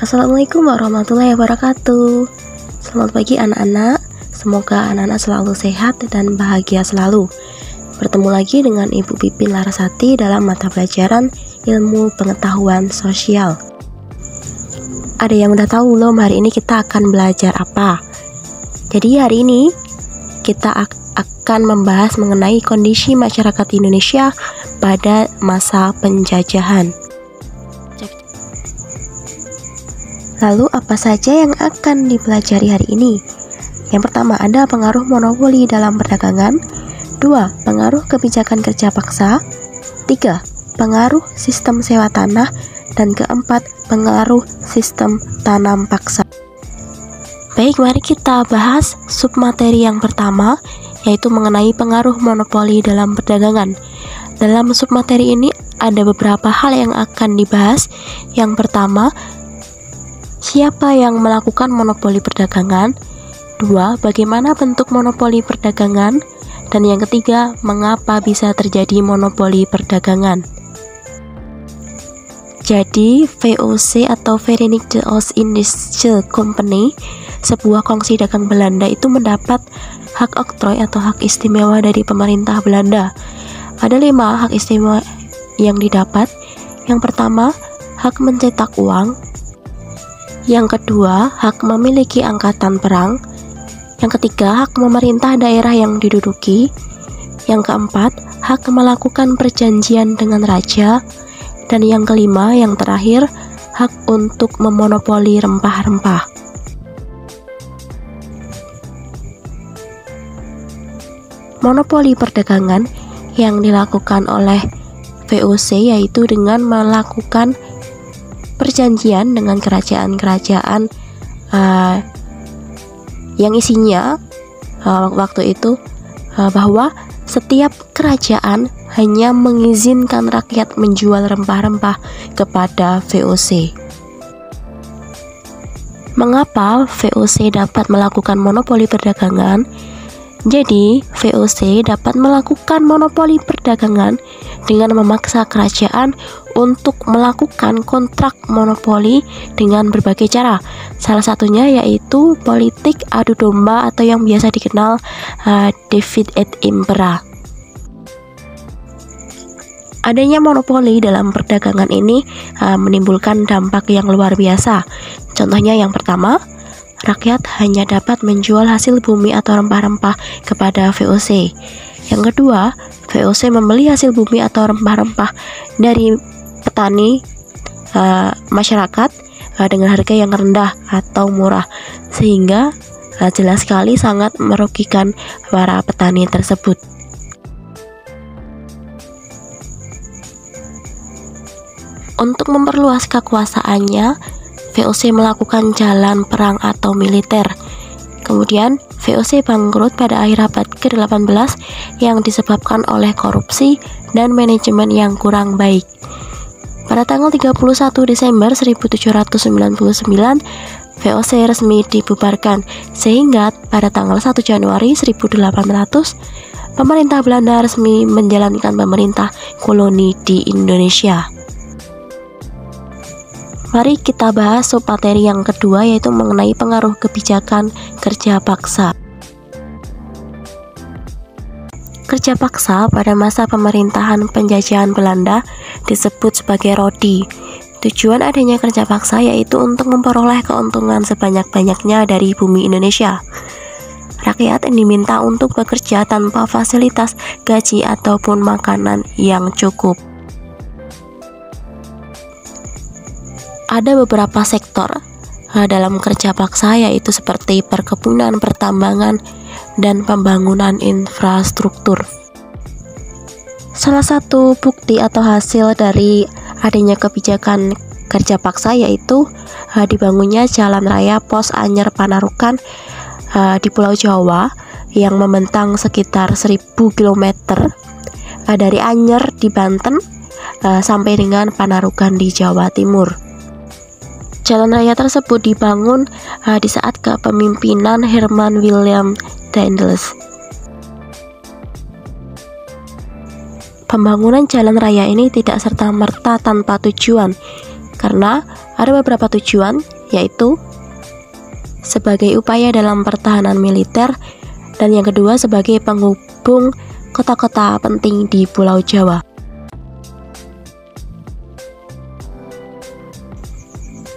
Assalamualaikum warahmatullahi wabarakatuh. Selamat pagi anak-anak. Semoga anak-anak selalu sehat dan bahagia selalu. Bertemu lagi dengan Ibu Pipin Larasati dalam mata pelajaran Ilmu Pengetahuan Sosial. Ada yang udah tahu belum hari ini kita akan belajar apa? Jadi hari ini kita akan membahas mengenai kondisi masyarakat Indonesia pada masa penjajahan. Lalu apa saja yang akan dipelajari hari ini? Yang pertama, ada pengaruh monopoli dalam perdagangan. 2. Pengaruh kebijakan kerja paksa. 3. Pengaruh sistem sewa tanah. Dan keempat, pengaruh sistem tanam paksa. Baik, mari kita bahas submateri yang pertama, yaitu mengenai pengaruh monopoli dalam perdagangan. Dalam submateri ini ada beberapa hal yang akan dibahas. Yang pertama, siapa yang melakukan monopoli perdagangan? 2. Bagaimana bentuk monopoli perdagangan? Dan yang ketiga, mengapa bisa terjadi monopoli perdagangan? Jadi, VOC atau Verenigde Oost-Indische Compagnie, sebuah kongsi dagang Belanda itu mendapat hak oktroy atau hak istimewa dari pemerintah Belanda. Ada 5 hak istimewa yang didapat. Yang pertama, hak mencetak uang. Yang kedua, hak memiliki angkatan perang. Yang ketiga, hak memerintah daerah yang diduduki. Yang keempat, hak melakukan perjanjian dengan raja. Dan yang kelima, yang terakhir, hak untuk memonopoli rempah-rempah. Monopoli perdagangan yang dilakukan oleh VOC yaitu dengan melakukan perjanjian dengan kerajaan-kerajaan yang isinya waktu itu bahwa setiap kerajaan hanya mengizinkan rakyat menjual rempah-rempah kepada VOC. Mengapa VOC dapat melakukan monopoli perdagangan? Jadi, VOC dapat melakukan monopoli perdagangan dengan memaksa kerajaan untuk melakukan kontrak monopoli dengan berbagai cara. Salah satunya yaitu politik adu domba atau yang biasa dikenal divide et impera. Adanya monopoli dalam perdagangan ini menimbulkan dampak yang luar biasa. Contohnya yang pertama, rakyat hanya dapat menjual hasil bumi atau rempah-rempah kepada VOC. Yang kedua, VOC membeli hasil bumi atau rempah-rempah dari petani masyarakat dengan harga yang rendah atau murah, sehingga jelas sekali sangat merugikan para petani tersebut. Untuk memperluas kekuasaannya, VOC melakukan jalan perang atau militer. Kemudian VOC bangkrut pada akhir abad ke-18 yang disebabkan oleh korupsi dan manajemen yang kurang baik. Pada tanggal 31 Desember 1799, VOC resmi dibubarkan, sehingga pada tanggal 1 Januari 1800, pemerintah Belanda resmi menjalankan pemerintah koloni di Indonesia. Mari kita bahas submateri yang kedua, yaitu mengenai pengaruh kebijakan kerja paksa. Kerja paksa pada masa pemerintahan penjajahan Belanda disebut sebagai rodi. Tujuan adanya kerja paksa yaitu untuk memperoleh keuntungan sebanyak-banyaknya dari bumi Indonesia. Rakyat diminta untuk bekerja tanpa fasilitas gaji ataupun makanan yang cukup. Ada beberapa sektor dalam kerja paksa, yaitu seperti perkebunan, pertambangan, dan pembangunan infrastruktur. Salah satu bukti atau hasil dari adanya kebijakan kerja paksa yaitu dibangunnya Jalan Raya Pos Anyer Panarukan di Pulau Jawa yang membentang sekitar 1000 km dari Anyer di Banten sampai dengan Panarukan di Jawa Timur. Jalan raya tersebut dibangun di saat kepemimpinan Herman Willem Daendels. Pembangunan jalan raya ini tidak serta-merta tanpa tujuan, karena Ada beberapa tujuan, yaitu sebagai upaya dalam pertahanan militer, dan yang kedua sebagai penghubung kota-kota penting di Pulau Jawa.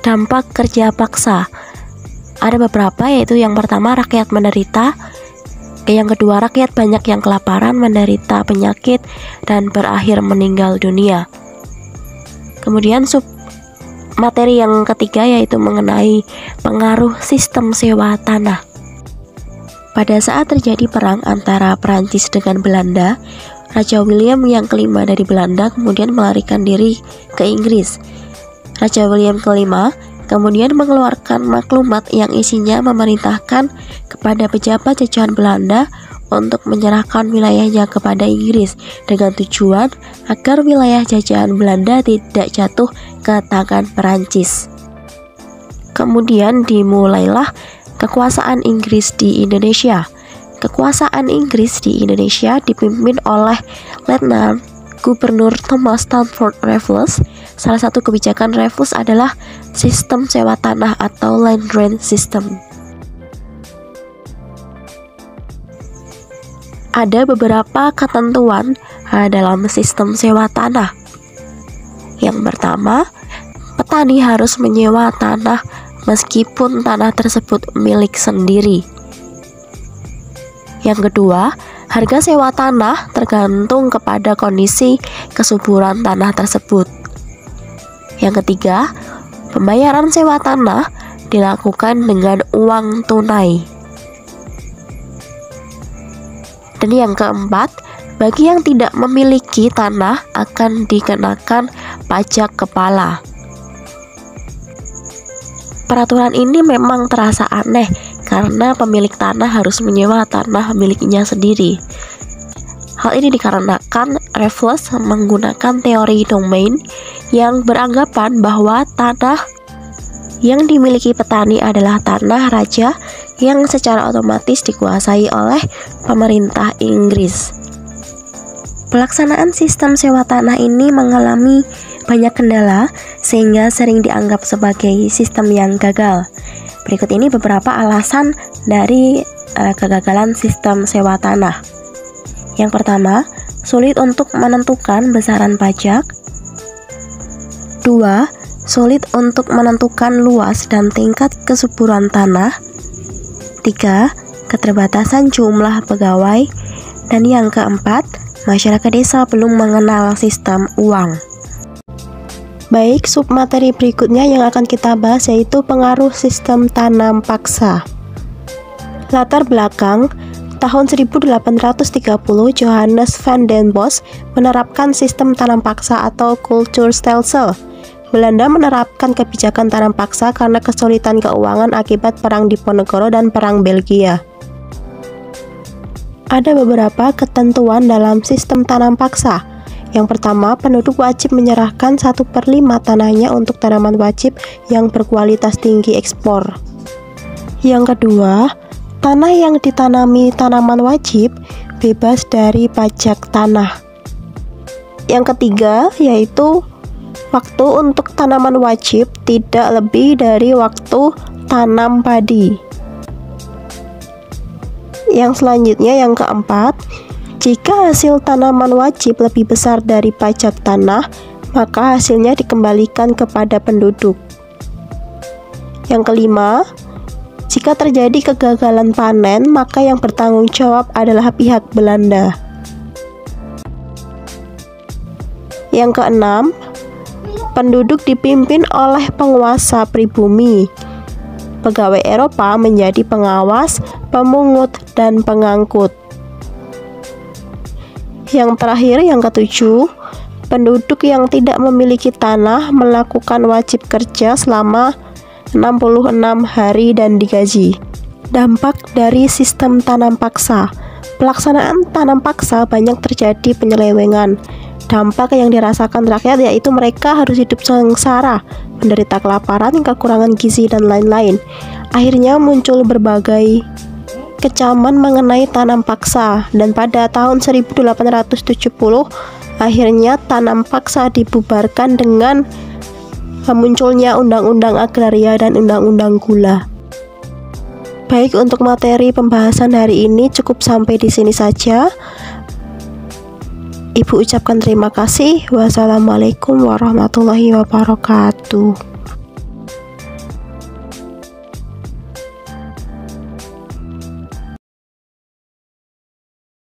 Dampak kerja paksa ada beberapa, yaitu yang pertama rakyat menderita, yang kedua rakyat banyak yang kelaparan, menderita penyakit, dan berakhir meninggal dunia. Kemudian materi yang ketiga yaitu mengenai pengaruh sistem sewa tanah. Pada saat terjadi perang antara Perancis dengan Belanda, Raja William yang kelima dari Belanda kemudian melarikan diri ke Inggris. Raja William kelima kemudian mengeluarkan maklumat yang isinya memerintahkan kepada pejabat jajahan Belanda untuk menyerahkan wilayahnya kepada Inggris dengan tujuan agar wilayah jajahan Belanda tidak jatuh ke tangan Perancis. Kemudian dimulailah kekuasaan Inggris di Indonesia. Kekuasaan Inggris di Indonesia dipimpin oleh Letnan Gubernur Thomas Stamford Raffles. Salah satu kebijakan Raffles adalah sistem sewa tanah atau land rent system. Ada beberapa ketentuan dalam sistem sewa tanah. Yang pertama, petani harus menyewa tanah meskipun tanah tersebut milik sendiri. Yang kedua, harga sewa tanah tergantung kepada kondisi kesuburan tanah tersebut. Yang ketiga, pembayaran sewa tanah dilakukan dengan uang tunai. Dan yang keempat, bagi yang tidak memiliki tanah akan dikenakan pajak kepala. Peraturan ini memang terasa aneh karena pemilik tanah harus menyewa tanah miliknya sendiri. Hal ini dikarenakan Raffles menggunakan teori domain yang beranggapan bahwa tanah yang dimiliki petani adalah tanah raja yang secara otomatis dikuasai oleh pemerintah Inggris. Pelaksanaan sistem sewa tanah ini mengalami banyak kendala sehingga sering dianggap sebagai sistem yang gagal. Berikut ini beberapa alasan dari kegagalan sistem sewa tanah. Yang pertama, sulit untuk menentukan besaran pajak. 2. Sulit untuk menentukan luas dan tingkat kesuburan tanah. 3. Keterbatasan jumlah pegawai. Dan yang keempat, masyarakat desa belum mengenal sistem uang. Baik, submateri berikutnya yang akan kita bahas yaitu pengaruh sistem tanam paksa. Latar belakang, tahun 1830 Johannes van den Bosch menerapkan sistem tanam paksa atau kulturstelsel. Belanda menerapkan kebijakan tanam paksa karena kesulitan keuangan akibat Perang Diponegoro dan Perang Belgia. Ada beberapa ketentuan dalam sistem tanam paksa. Yang pertama, penduduk wajib menyerahkan 1/5 tanahnya untuk tanaman wajib yang berkualitas tinggi ekspor. Yang kedua, tanah yang ditanami tanaman wajib bebas dari pajak tanah. Yang ketiga, yaitu waktu untuk tanaman wajib tidak lebih dari waktu tanam padi. Yang selanjutnya, yang keempat, jika hasil tanaman wajib lebih besar dari pajak tanah, maka hasilnya dikembalikan kepada penduduk. Yang kelima, jika terjadi kegagalan panen, maka yang bertanggung jawab adalah pihak Belanda. Yang keenam, penduduk dipimpin oleh penguasa pribumi. Pegawai Eropa menjadi pengawas, pemungut, dan pengangkut. Yang terakhir, yang ketujuh, penduduk yang tidak memiliki tanah melakukan wajib kerja selama 66 hari dan digaji. Dampak dari sistem tanam paksa. Pelaksanaan tanam paksa banyak terjadi penyelewengan. Dampak yang dirasakan rakyat yaitu mereka harus hidup sengsara, menderita kelaparan, kekurangan gizi, dan lain-lain. Akhirnya muncul berbagai kecaman mengenai tanam paksa, dan pada tahun 1870 akhirnya tanam paksa dibubarkan dengan munculnya Undang-Undang Agraria dan Undang-Undang Gula. Baik, untuk materi pembahasan hari ini cukup sampai di sini saja. Ibu ucapkan terima kasih. Wassalamualaikum warahmatullahi wabarakatuh.